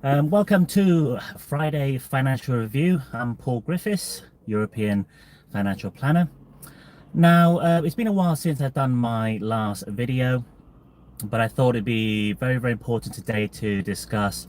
Welcome to Friday Financial Review. I'm Paul Griffiths, European financial planner. Now, it's been a while since I've done my last video, but I thought it'd be very important today to discuss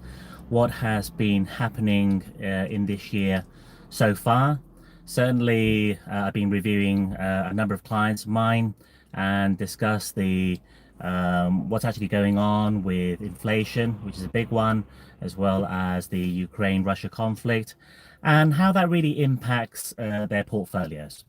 what has been happening in this year so far. Certainly, I've been reviewing a number of clients of mine and discuss the what's actually going on with inflation, which is a big one, as well as the Ukraine-Russia conflict, and how that really impacts their portfolios.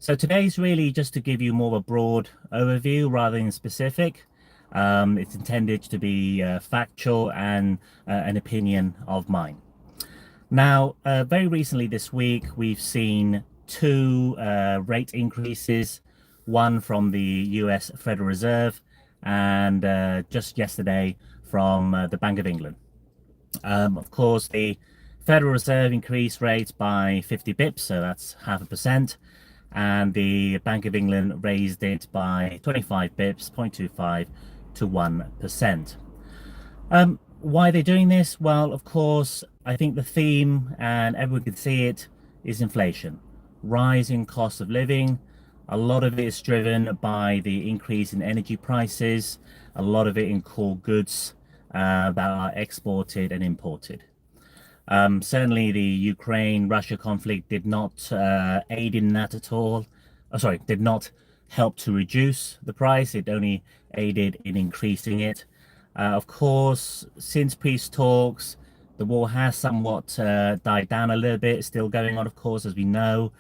So today's really just to give you more of a broad overview rather than specific. It's intended to be factual and an opinion of mine. Now, very recently this week, we've seen two rate increases, one from the US Federal Reserve and just yesterday from the Bank of England. Of course, the Federal Reserve increased rates by 50 bips, so that's 0.5%, and the Bank of England raised it by 25 bips, 0.25 to 1%. Why are they doing this? Well, of course, I think the theme, and everyone can see it, is inflation. Rising cost of living. A lot of it is driven by the increase in energy prices, a lot of it in core goods that are exported and imported. Certainly the Ukraine-Russia conflict did not aid in that at all. Did not help to reduce the price. It only aided in increasing it. Of course, since peace talks, the war has somewhat died down a little bit. It's still going on, of course, as we know.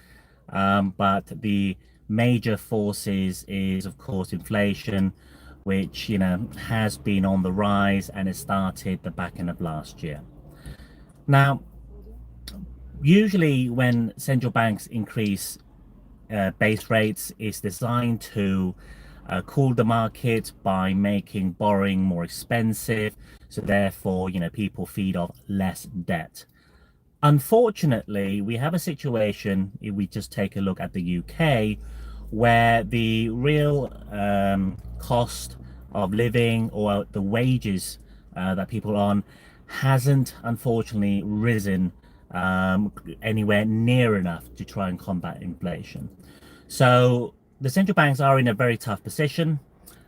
But the major forces is, of course, inflation, which, has been on the rise and it started the back end of last year. Now, usually when central banks increase base rates, it's designed to cool the market by making borrowing more expensive. So therefore, people feed off less debt. Unfortunately, we have a situation, if we just take a look at the UK, where the real cost of living or the wages that people are on hasn't unfortunately risen anywhere near enough to try and combat inflation. So the central banks are in a very tough position,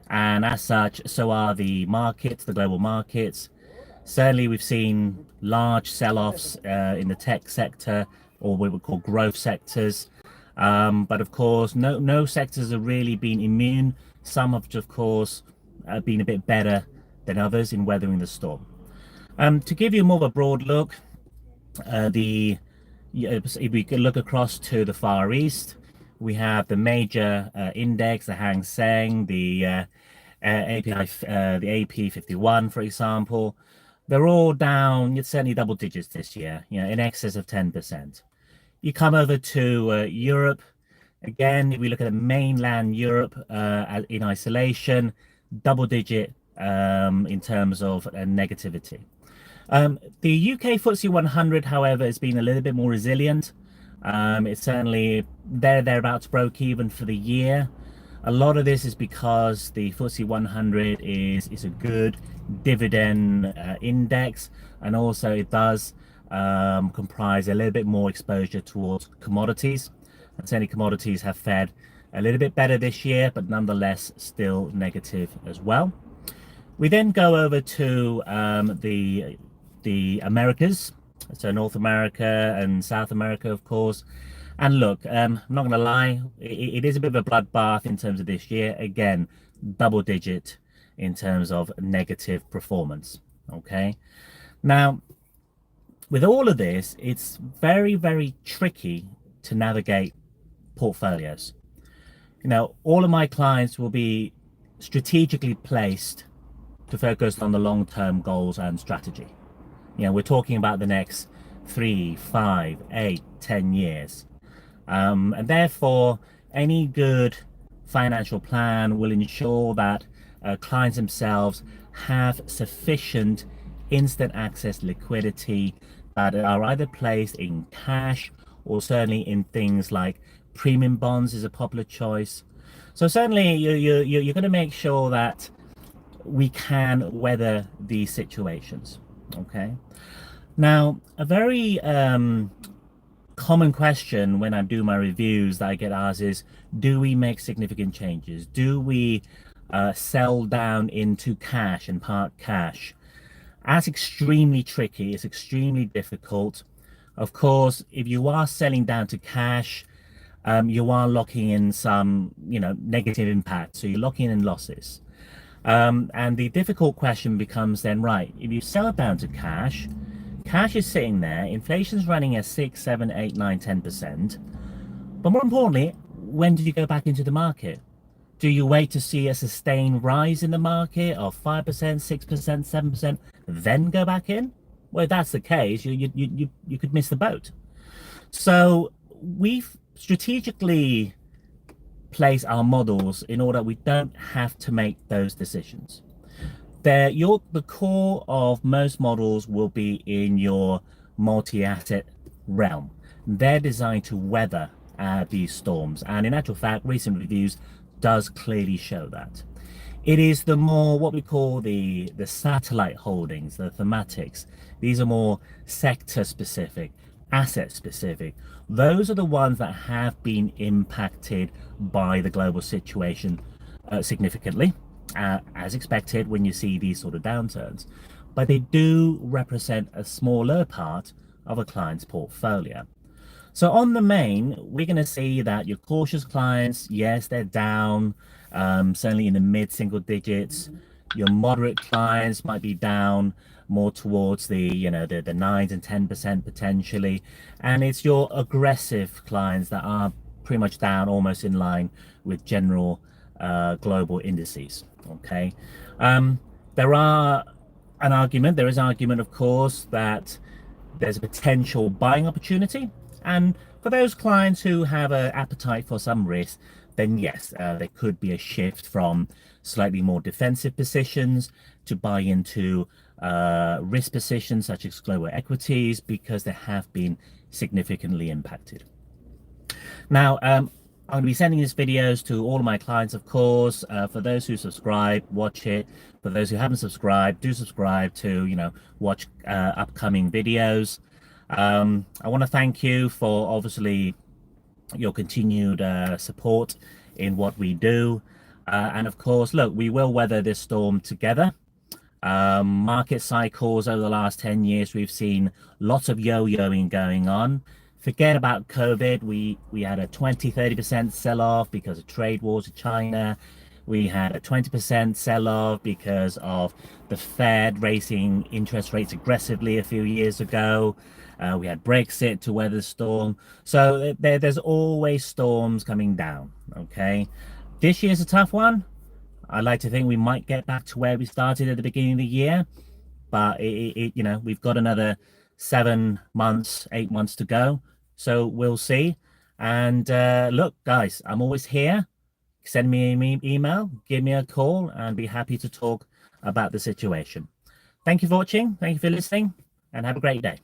and as such, so are the markets, the global markets. Certainly, we've seen large sell-offs in the tech sector, or what we would call growth sectors. But of course, no sectors have really been immune. Some have, of course, been a bit better than others in weathering the storm. To give you more of a broad look, if we could look across to the Far East, we have the major index, the Hang Seng, the AP 51, for example. They're all down, certainly double digits this year, in excess of 10%. You come over to Europe. Again, if we look at the mainland Europe in isolation, double digit in terms of negativity. The UK FTSE 100, however, has been a little bit more resilient. It's certainly thereabouts broke even for the year. A lot of this is because the FTSE 100 is a good dividend index, and also it does comprise a little bit more exposure towards commodities. And certainly commodities have fared a little bit better this year, but nonetheless still negative as well. We then go over to the Americas, so North America and South America, of course. And look, I'm not going to lie, it is a bit of a bloodbath in terms of this year. Again, double digit in terms of negative performance. Okay. Now, with all of this, it's very tricky to navigate portfolios. All of my clients will be strategically placed to focus on the long-term goals and strategy. We're talking about the next 3, 5, 8, 10 years. And therefore, any good financial plan will ensure that clients themselves have sufficient instant access liquidity that are either placed in cash or certainly in things like premium bonds is a popular choice. So certainly you're going to make sure that we can weather these situations. Okay. Now, a very common question when I do my reviews that I get asked is, do we make significant changes? Do we sell down into cash and park cash? That's extremely tricky. It's extremely difficult. Of course, if you are selling down to cash, you are locking in some, negative impact. So you're locking in losses. And the difficult question becomes then, right, if you sell down to cash, cash is sitting there, inflation's running at 6, 7, 8, 9, 10%. But more importantly, when do you go back into the market? Do you wait to see a sustained rise in the market of 5%, 6%, 7%, then go back in? Well, if that's the case, you could miss the boat. So we've strategically placed our models in order we don't have to make those decisions. The core of most models will be in your multi-asset realm. They're designed to weather these storms, and in actual fact, recent reviews does clearly show that. It is the more what we call the satellite holdings, the thematics. These are more sector specific, asset specific. Those are the ones that have been impacted by the global situation significantly, as expected when you see these sort of downturns. But they do represent a smaller part of a client's portfolio. So on the main, we're going to see that your cautious clients, yes, they're down, certainly in the mid-single digits. Your moderate clients might be down more towards the 9 and 10% potentially. And it's your aggressive clients that are pretty much down almost in line with general global indices. Okay. There is argument, of course, that there's a potential buying opportunity. And for those clients who have an appetite for some risk, then yes, there could be a shift from slightly more defensive positions to buy into risk positions such as global equities because they have been significantly impacted. Now, I'm going to be sending these videos to all of my clients, of course. For those who subscribe, watch it. For those who haven't subscribed, do subscribe to, watch upcoming videos. I want to thank you for obviously your continued support in what we do. And of course, look, we will weather this storm together. Market cycles over the last 10 years, we've seen lots of yo-yoing going on. Forget about COVID. We had a 20-30% sell-off because of trade wars with China. We had a 20% sell-off because of the Fed raising interest rates aggressively a few years ago. We had Brexit to weather the storm. So there's always storms coming down, okay? This year's a tough one. I like to think we might get back to where we started at the beginning of the year. But, we've got another 7 months, 8 months to go. So we'll see. And look, guys, I'm always here. Send me an email, give me a call, and be happy to talk about the situation. Thank you for watching. Thank you for listening, and have a great day.